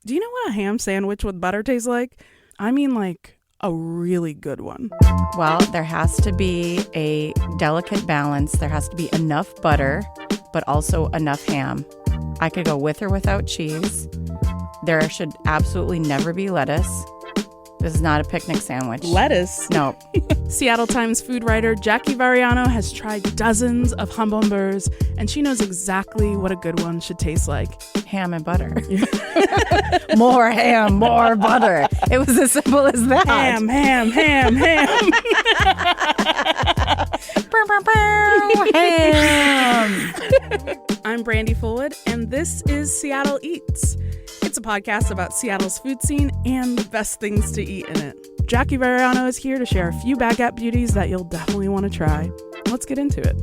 Do you know what a ham sandwich with butter tastes like? I mean, like a really good one. Well, there has to be a delicate balance. There has to be enough butter, but also enough ham. I could go with or without cheese. There should absolutely never be lettuce. This is not a picnic sandwich. Lettuce? No. Seattle Times food writer Jackie Varriano has tried dozens of jambon-beurres, and she knows exactly what a good one should taste like. Ham and butter. More ham, more butter. It was as simple as that. Ham. Ham. I'm Brandi Fullwood, and this is Seattle Eats. It's a podcast about Seattle's food scene and the best things to eat in it. Jackie Varriano is here to share a few baguette beauties that you'll definitely want to try. Let's get into it.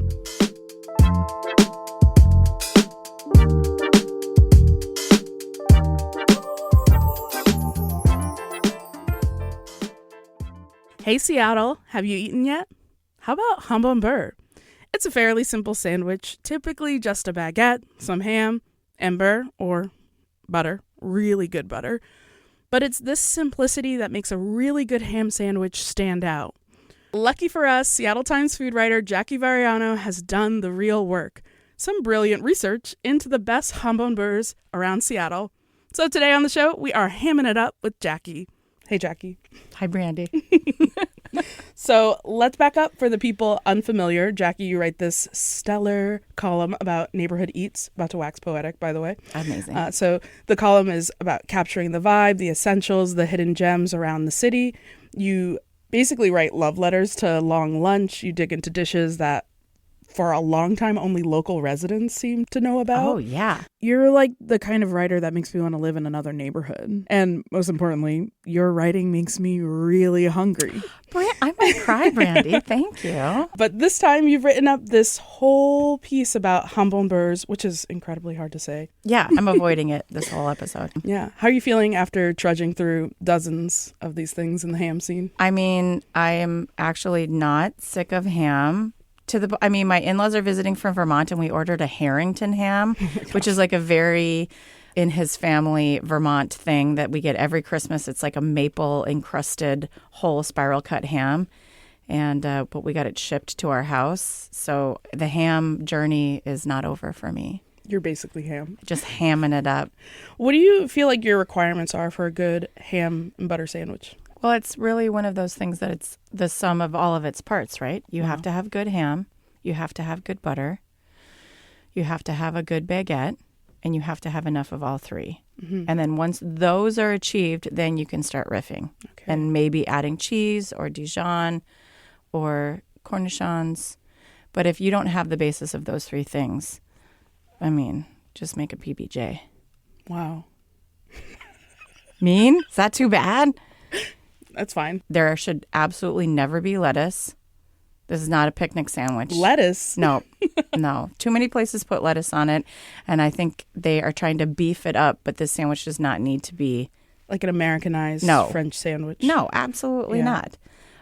Hey Seattle, have you eaten yet? How about jambon-beurre? It's a fairly simple sandwich, typically just a baguette, some ham, and beurre or butter, really good butter. But it's this simplicity that makes a really good ham sandwich stand out. Lucky for us, Seattle Times food writer Jackie Varriano has done the real work. Some brilliant research into the best jambon-beurres around Seattle. So today on the show, we are hamming it up with Jackie. Hey, Jackie. Hi, Brandi. So let's back up for the people unfamiliar. Jackie, you write this stellar column about neighborhood eats, about to wax poetic, by the way. Amazing. So the column is about capturing the vibe, the essentials, the hidden gems around the city. You basically write love letters to long lunch. You dig into dishes that for a long time only local residents seem to know about. Oh, yeah. You're like the kind of writer that makes me want to live in another neighborhood. And most importantly, your writing makes me really hungry. I might cry, Brandi. Thank you. But this time you've written up this whole piece about jambon-beurres, which is incredibly hard to say. Yeah, I'm avoiding it this whole episode. Yeah. How are you feeling after trudging through dozens of these things in the ham scene? I mean, I am actually not sick of ham. My in-laws are visiting from Vermont, and we ordered a Harrington ham, which is like a very, in his family, Vermont thing that we get every Christmas. It's like a maple encrusted whole spiral cut ham. And but we got it shipped to our house. So the ham journey is not over for me. You're basically ham. Just hamming it up. What do you feel like your requirements are for a good ham and butter sandwich? Well, it's really one of those things that it's the sum of all of its parts, right? You have to have good ham. You have to have good butter. You have to have a good baguette. And you have to have enough of all three. Mm-hmm. And then once those are achieved, then you can start riffing. Okay. And maybe adding cheese or Dijon or cornichons. But if you don't have the basis of those three things, I mean, just make a PBJ. Wow. Mean? Is that too bad? That's fine. There should absolutely never be lettuce. This is not a picnic sandwich. Lettuce? No. Too many places put lettuce on it, and I think they are trying to beef it up, but this sandwich does not need to be... like an Americanized French sandwich? No, absolutely not.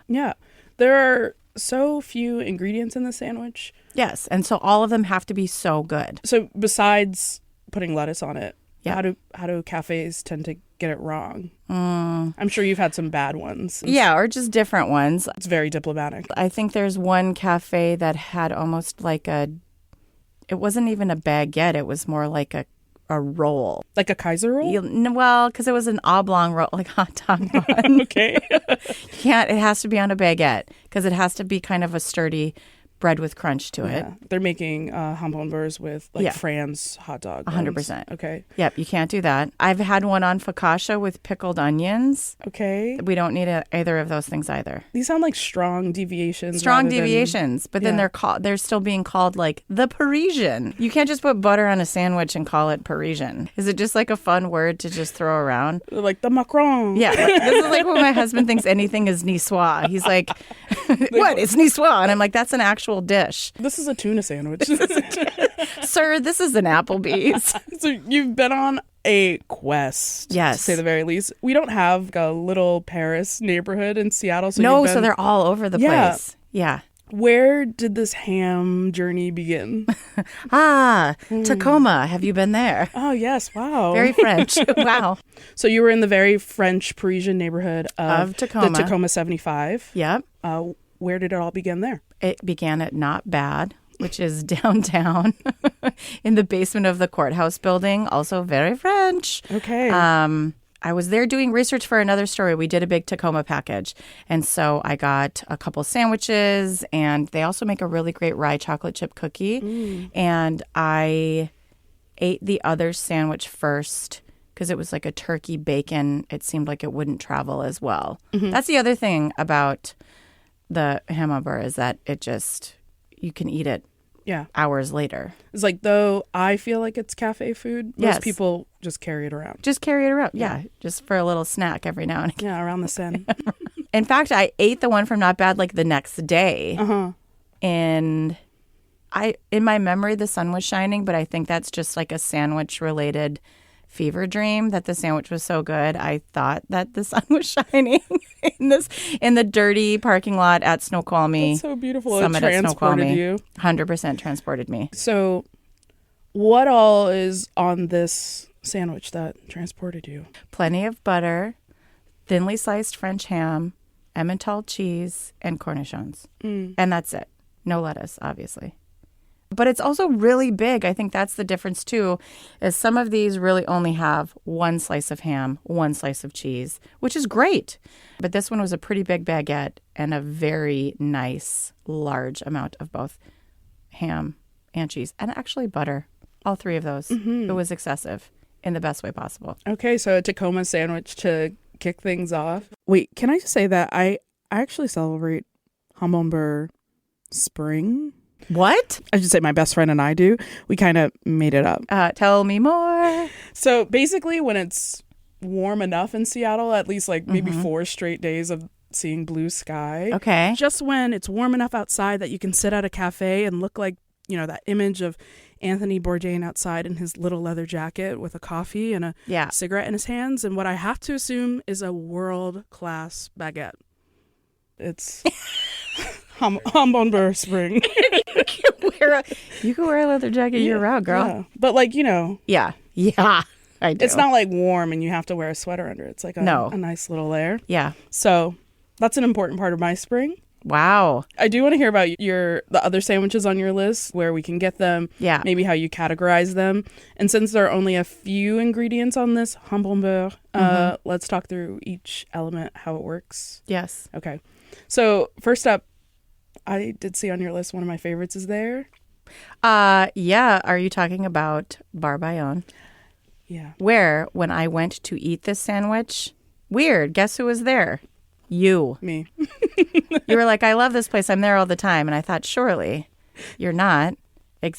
Yeah. There are so few ingredients in the sandwich. Yes, and so all of them have to be so good. So besides putting lettuce on it, how do cafes tend to get it wrong? I'm sure you've had some bad ones. Yeah, or just different ones. It's very diplomatic. I think there's one cafe that had almost like it wasn't even a baguette. It was more like a roll. Like a Kaiser roll? Well, because it was an oblong roll, like hot dog bun. Okay. It has to be on a baguette because it has to be kind of a sturdy bread with crunch to it. They're making jambon-beurres with Fran's hot dog buns. 100%. Okay. Yep, you can't do that. I've had one on focaccia with pickled onions. Okay. We don't need either of those things either. These sound like strong deviations. But then they're still being called like the Parisian. You can't just put butter on a sandwich and call it Parisian. Is it just like a fun word to just throw around? Like the Macron. Yeah. This is like when my husband thinks anything is niçoise. He's like, what? It's niçoise. And I'm like, that's an actual dish. This is a tuna sandwich. Sir, this is an Applebee's. So you've been on a quest, yes, to say the very least. We don't have a little Paris neighborhood in Seattle. So so they're all over the place. Yeah. Where did this ham journey begin? Tacoma. Have you been there? Oh, yes. Wow. Very French. Wow. So you were in the very French Parisian neighborhood of Tacoma. The Tacoma 75. Yep. Where did it all begin there? It began at Not Bad, which is downtown in the basement of the courthouse building. Also very French. Okay. I was there doing research for another story. We did a big Tacoma package. And so I got a couple sandwiches, and they also make a really great rye chocolate chip cookie. And I ate the other sandwich first because it was like a turkey bacon. It seemed like it wouldn't travel as well. That's the other thing about the jambon-beurre is that it just, you can eat it hours later. It's like, though I feel like it's cafe food, most people just carry it around. Just carry it around. Yeah. Just for a little snack every now and again. Yeah, around the Seine. In fact, I ate the one from Not Bad like the next day. And in my memory, the sun was shining, but I think that's just like a sandwich related fever dream that the sandwich was so good. I thought that the sun was shining in the dirty parking lot at Snoqualmie. That's so beautiful. Summit It transported you. 100% transported me. So what all is on this sandwich that transported you? Plenty of butter, thinly sliced French ham, Emmental cheese, and cornichons. And that's it. No lettuce, obviously. But it's also really big. I think that's the difference, too, is some of these really only have one slice of ham, one slice of cheese, which is great. But this one was a pretty big baguette and a very nice, large amount of both ham and cheese and actually butter. All three of those. It was excessive in the best way possible. Okay, so a Tacoma sandwich to kick things off. Wait, can I just say that I actually celebrate jambon-beurre spring? What? I should say my best friend and I do. We kind of made it up. Tell me more. So basically when it's warm enough in Seattle, at least like maybe 4 straight days of seeing blue sky. Okay. Just when it's warm enough outside that you can sit at a cafe and look like, you know, that image of Anthony Bourdain outside in his little leather jacket with a coffee and a cigarette in his hands. And what I have to assume is a world-class baguette. It's jambon-beurre spring. You can wear a leather jacket year-round, girl. Yeah. But like, you know. Yeah, I do. It's not like warm and you have to wear a sweater under it. It's like a nice little layer. Yeah. So that's an important part of my spring. Wow. I do want to hear about the other sandwiches on your list, where we can get them, maybe how you categorize them. And since there are only a few ingredients on this jambon-beurre, let's talk through each element, how it works. Yes. Okay. So first up, I did see on your list one of my favorites is there. Yeah. Are you talking about Bar Bayonne? Yeah. Where, when I went to eat this sandwich, weird, guess who was there? You. Me. You were like, I love this place. I'm there all the time. And I thought, surely you're not.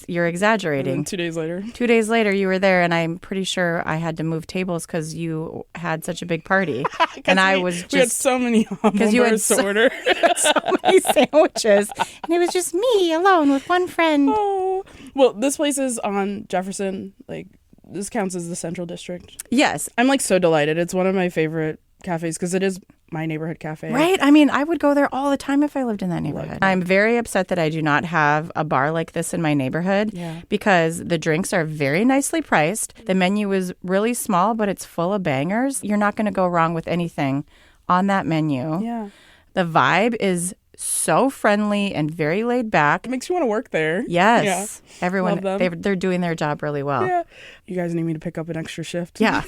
You're exaggerating. 2 days later. 2 days later, you were there, and I'm pretty sure I had to move tables because you had such a big party. And we had so many jambon-beurres to order. So many sandwiches. And it was just me alone with one friend. Oh. Well, this place is on Jefferson. Like, this counts as the Central District. Yes. I'm like so delighted. It's one of my favorite cafes because it is my neighborhood cafe. Right? I mean, I would go there all the time if I lived in that neighborhood. I'm very upset that I do not have a bar like this in my neighborhood because the drinks are very nicely priced. The menu is really small, but it's full of bangers. You're not going to go wrong with anything on that menu. Yeah. The vibe is so friendly and very laid back. It makes you want to work there. Yes. Yeah. Everyone, they're doing their job really well. Yeah. You guys need me to pick up an extra shift? Yeah.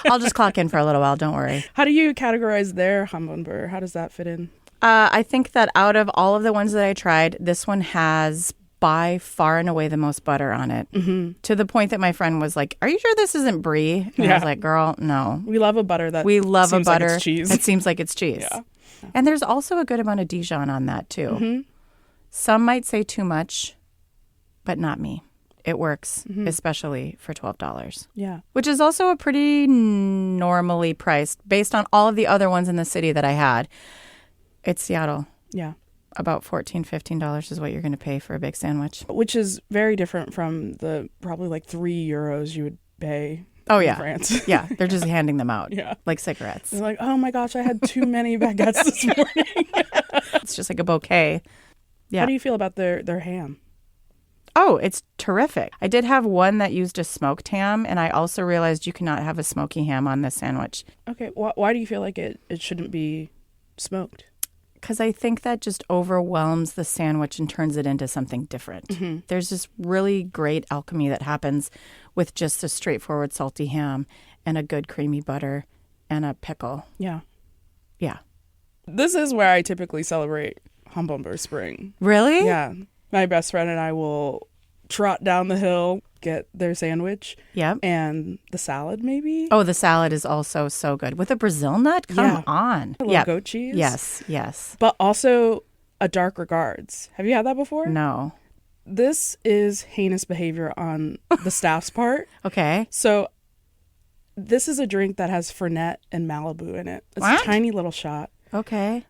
I'll just clock in for a little while. Don't worry. How do you categorize their jambon-beurre? How does that fit in? I think that out of all of the ones that I tried, this one has by far and away the most butter on it. To the point that my friend was like, are you sure this isn't brie? And I was like, girl, no. We love a butter that seems like it's cheese. It seems like it's cheese. Yeah. And there's also a good amount of Dijon on that, too. Some might say too much, but not me. It works, especially for $12. Yeah. Which is also a pretty normally priced, based on all of the other ones in the city that I had. It's Seattle. Yeah. About $14, $15 is what you're going to pay for a big sandwich. Which is very different from the probably like €3 you would pay. Oh, yeah. France. Yeah. They're just handing them out. Yeah. Like cigarettes. They're like, oh my gosh, I had too many baguettes this morning. It's just like a bouquet. Yeah. How do you feel about their ham? Oh, it's terrific. I did have one that used a smoked ham, and I also realized you cannot have a smoky ham on this sandwich. Okay. Why do you feel like it shouldn't be smoked? Because I think that just overwhelms the sandwich and turns it into something different. Mm-hmm. There's this really great alchemy that happens with just a straightforward salty ham and a good creamy butter and a pickle. Yeah. Yeah. This is where I typically celebrate jambon-beurre spring. Really? Yeah. My best friend and I will trot down the hill, get their sandwich. Yep. And the salad, maybe? Oh, the salad is also so good. With a Brazil nut? Come on. A little goat cheese? Yes, yes. But also a dark regards. Have you had that before? No. This is heinous behavior on the staff's part. Okay. So this is a drink that has Fernet and Malibu in it. It's What? a tiny little shot. Okay.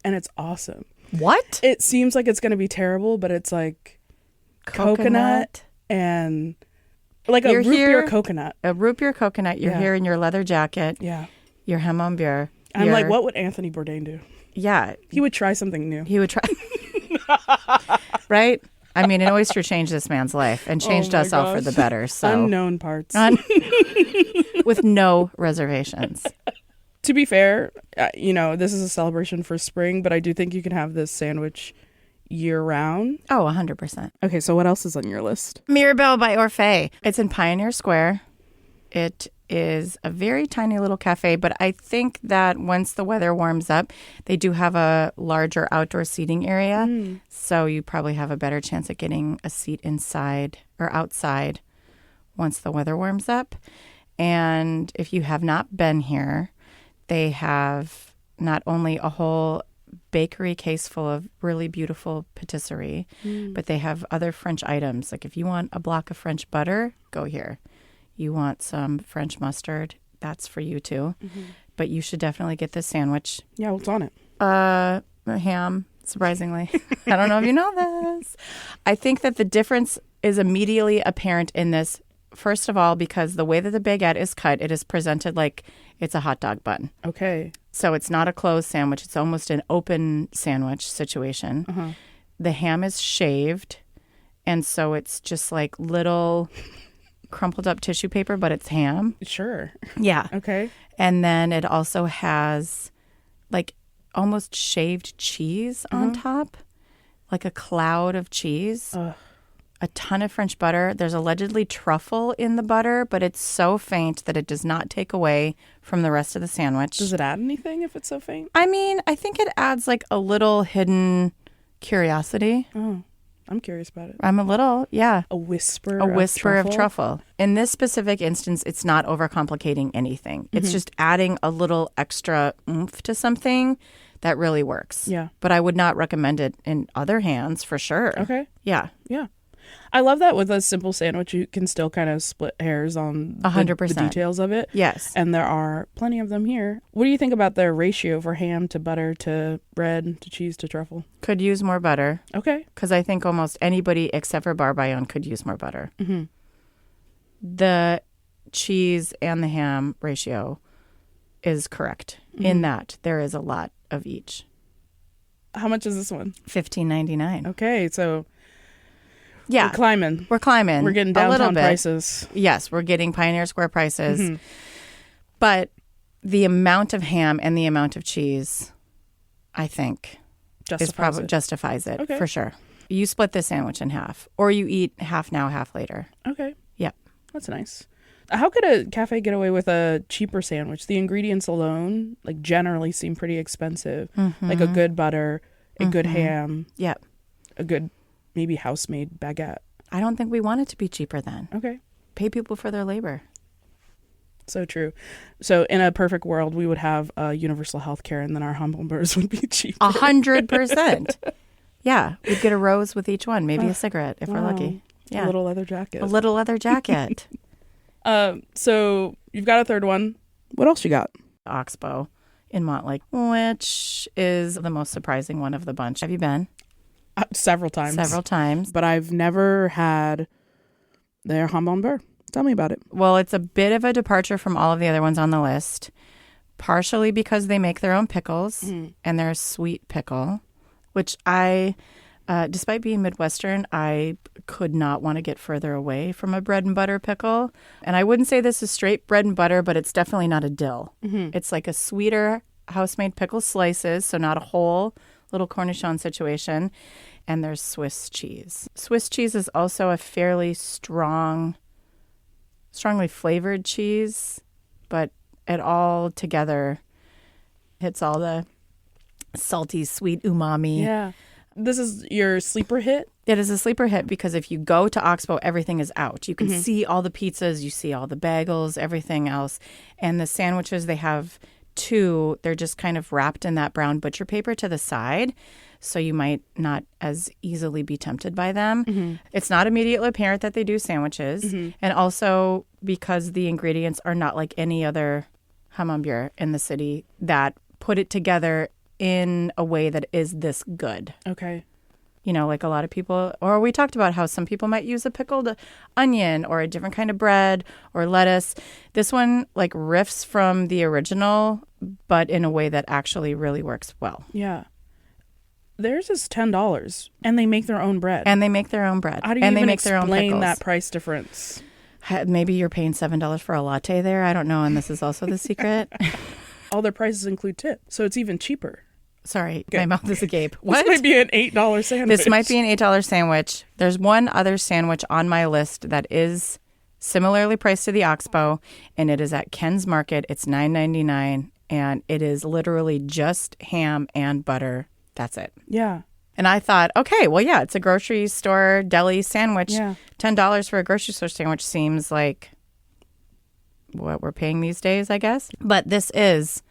And it's awesome. What? It seems like it's going to be terrible, but it's like coconut and like a You're root beer here. coconut. A root beer coconut. You're Yeah. here in your leather jacket. Yeah. Your jambon-beurre. I'm like, what would Anthony Bourdain do? Yeah. He would try something new. He would try. Right? I mean, an oyster changed this man's life and changed Oh my us all for gosh. the better. So Unknown parts. with no reservations. To be fair, this is a celebration for spring, but I do think you can have this sandwich year round. Oh, 100%. Okay, so what else is on your list? Mirabelle by Orphée. It's in Pioneer Square. It is a very tiny little cafe, but I think that once the weather warms up, they do have a larger outdoor seating area. So you probably have a better chance at getting a seat inside or outside once the weather warms up. And if you have not been here, they have not only a whole bakery case full of really beautiful patisserie, but they have other French items. Like if you want a block of French butter, go here. You want some French mustard, that's for you too. But you should definitely get this sandwich. Yeah, what's on it? Ham, surprisingly. I don't know if you know this. I think that the difference is immediately apparent in this. First of all, because the way that the baguette is cut, it is presented like it's a hot dog bun. Okay. So it's not a closed sandwich. It's almost an open sandwich situation. The ham is shaved, and so it's just like little crumpled up tissue paper, but it's ham. Sure. Yeah. Okay. And then it also has like almost shaved cheese on top, like a cloud of cheese. A ton of French butter. There's allegedly truffle in the butter, but it's so faint that it does not take away from the rest of the sandwich. Does it add anything if it's so faint? I mean, I think it adds like a little hidden curiosity. Oh, I'm curious about it. I'm a little, yeah. A whisper of truffle. In this specific instance, it's not overcomplicating anything. It's just adding a little extra oomph to something that really works. Yeah. But I would not recommend it in other hands for sure. Okay. Yeah. Yeah. I love that with a simple sandwich, you can still kind of split hairs on 100%. the details of it. Yes. And there are plenty of them here. What do you think about their ratio for ham to butter to bread to cheese to truffle? Could use more butter. Okay. Because I think almost anybody except for Bar Bayonne could use more butter. The cheese and the ham ratio is correct in that there is a lot of each. How much is this one? $15.99. Okay, so Yeah. we're climbing. We're climbing. We're getting a little downtown bit. prices. Yes, we're getting Pioneer Square prices. But the amount of ham and the amount of cheese, I think, justifies it Okay. for sure. You split the sandwich in half, or you eat half now, half later. Okay. Yep. That's nice. How could a cafe get away with a cheaper sandwich? The ingredients alone, like, generally seem pretty expensive. Like a good butter, a good ham, Yep. a good maybe house-made baguette. I don't think we want it to be cheaper then. Okay. Pay people for their labor. So true. So in a perfect world, we would have universal health care, and then our jambon-beurres would be cheaper. 100%. Yeah. We'd get a rose with each one, maybe a cigarette if we're lucky. Yeah. A little leather jacket. A little leather jacket. So you've got a third one. What else you got? Oxbow in Montlake, which is the most surprising one of the bunch. Have you been? Several times. Several times. But I've never had their jambon-beurre. Tell me about it. Well, it's a bit of a departure from all of the other ones on the list, partially because they make their own pickles and they're a sweet pickle. which I, despite being Midwestern, I could not want to get further away from a bread and butter pickle. And I wouldn't say this is straight bread and butter, but it's definitely not a dill. Mm-hmm. It's like a sweeter house-made pickle slices, so not a whole little cornichon situation. And there's Swiss cheese. Swiss cheese is also a fairly strongly flavored cheese, but it all together hits all the salty, sweet umami. Yeah. This is your sleeper hit? It is a sleeper hit because if you go to Oxbow, everything is out. You can see all the pizzas, you see all the bagels, everything else. And the sandwiches, they have two. They're just kind of wrapped in that brown butcher paper to the side, so you might not as easily be tempted by them. Mm-hmm. It's not immediately apparent that they do sandwiches. Mm-hmm. And also because the ingredients are not like any other hamburger in the city that put it together in a way that is this good. Okay. You know, like a lot of people, or we talked about how some people might use a pickled onion or a different kind of bread or lettuce. This one like riffs from the original, but in a way that actually really works well. Yeah. Theirs is $10, and they make their own bread. How do you even make their own explain pickles. that price difference? Maybe you're paying $7 for a latte there. I don't know, and this is also the secret. All their prices include tip, so it's even cheaper. Sorry, my mouth is agape. What? This might be an $8 sandwich. This might be an $8 sandwich. There's one other sandwich on my list that is similarly priced to the Oxbow, and it is at Ken's Market. It's $9.99, and it is literally just ham and butter. That's it. Yeah. And I thought, okay, well, yeah, it's a grocery store deli sandwich. Yeah. $10 for a grocery store sandwich seems like what we're paying these days, I guess. But this is,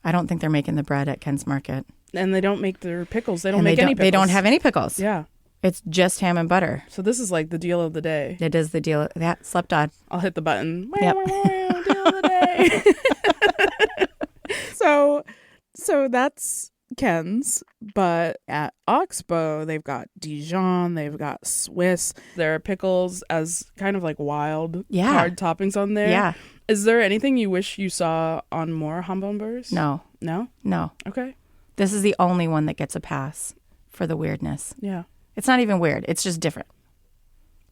I don't think they're making the bread at Ken's Market. And they don't make their pickles. They don't make any pickles. They don't have any pickles. Yeah. It's just ham and butter. So this is like the deal of the day. It is the deal. Yeah, slept on. I'll hit the button. Yep. Deal of the day. So that's Ken's, but at Oxbow, they've got Dijon, they've got Swiss. There are pickles as kind of like wild card toppings on there. Yeah. Is there anything you wish you saw on more jambon-beurres? No. No? No. Okay. This is the only one that gets a pass for the weirdness. Yeah. It's not even weird. It's just different.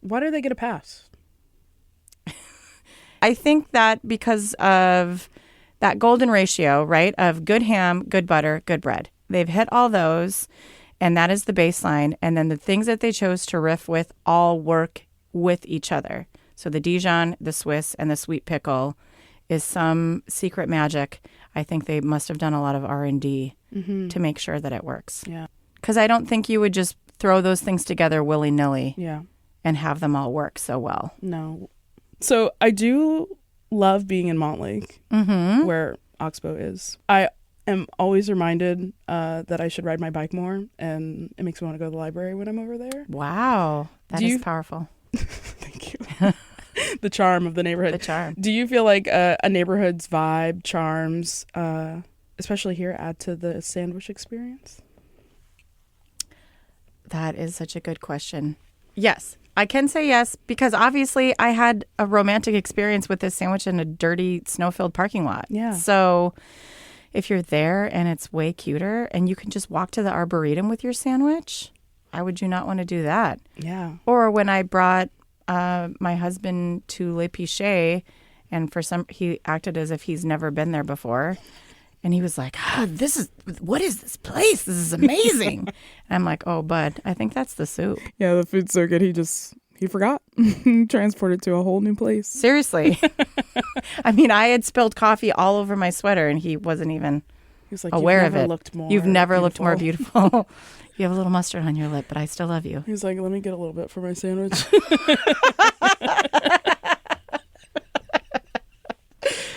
Why do they get a pass? I think that because of that golden ratio, right, of good ham, good butter, good bread. They've hit all those, and that is the baseline. And then the things that they chose to riff with all work with each other. So the Dijon, the Swiss, and the sweet pickle is some secret magic. I think they must have done a lot of R&D to make sure that it works. Yeah. Because I don't think you would just throw those things together willy-nilly and have them all work so well. No. So I do love being in Montlake, where Oxbow is. I am always reminded that I should ride my bike more, and it makes me want to go to the library when I'm over there. Wow. That is powerful. Thank you. The charm of the neighborhood. The charm. Do you feel like a neighborhood's vibe, charms, especially here, add to the sandwich experience? That is such a good question. Yes, I can say yes, because obviously I had a romantic experience with this sandwich in a dirty, snow-filled parking lot. Yeah. So if you're there and it's way cuter and you can just walk to the Arboretum with your sandwich, why would you not want to do that? Yeah. Or when I brought my husband to Le Pichet, and he acted as if he's never been there before. And he was like, what is this place? This is amazing. And I'm like, oh, bud, I think that's the soup. Yeah, the food's so good. He forgot. Transported to a whole new place. Seriously. I mean, I had spilled coffee all over my sweater and he wasn't even aware of it. You've never looked more beautiful. You have a little mustard on your lip, but I still love you. He's like, let me get a little bit for my sandwich.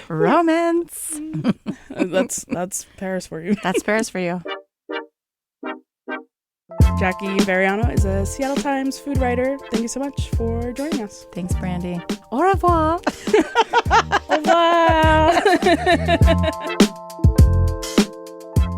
Romance. That's Paris for you. That's Paris for you. Jackie Varriano is a Seattle Times food writer. Thank you so much for joining us. Thanks, Brandi. Au revoir. Au revoir.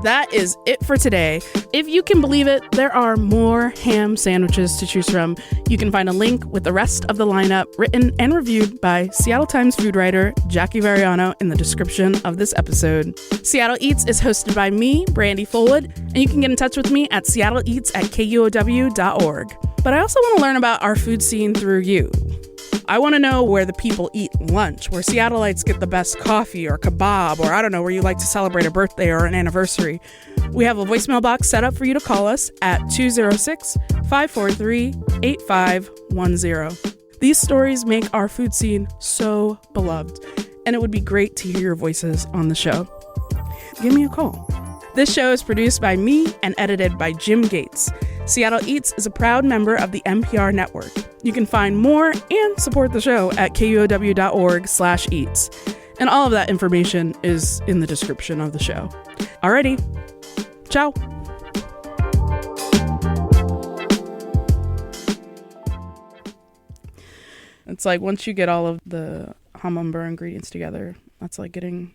That is it for today. If you can believe it, there are more ham sandwiches to choose from. You can find a link with the rest of the lineup written and reviewed by Seattle Times food writer Jackie Varriano in the description of this episode. Seattle Eats is hosted by me, Brandi Fullwood, and you can get in touch with me at seattleeats@kuow.org. But I also want to learn about our food scene through you. I want to know where the people eat lunch, where Seattleites get the best coffee or kebab, or I don't know, where you like to celebrate a birthday or an anniversary. We have a voicemail box set up for you to call us at 206-543-8510. These stories make our food scene so beloved, and it would be great to hear your voices on the show. Give me a call. This show is produced by me and edited by Jim Gates. Seattle Eats is a proud member of the NPR network. You can find more and support the show at kuow.org/eats. And all of that information is in the description of the show. Alrighty. Ciao. It's like once you get all of the jambon-beurre ingredients together, that's like getting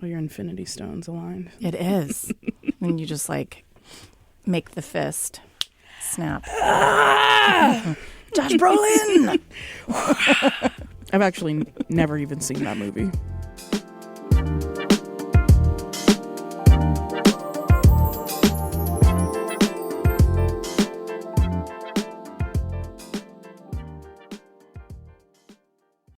all your infinity stones aligned. It is. And you just like make the fist snap. Josh Brolin! I've actually never even seen that movie.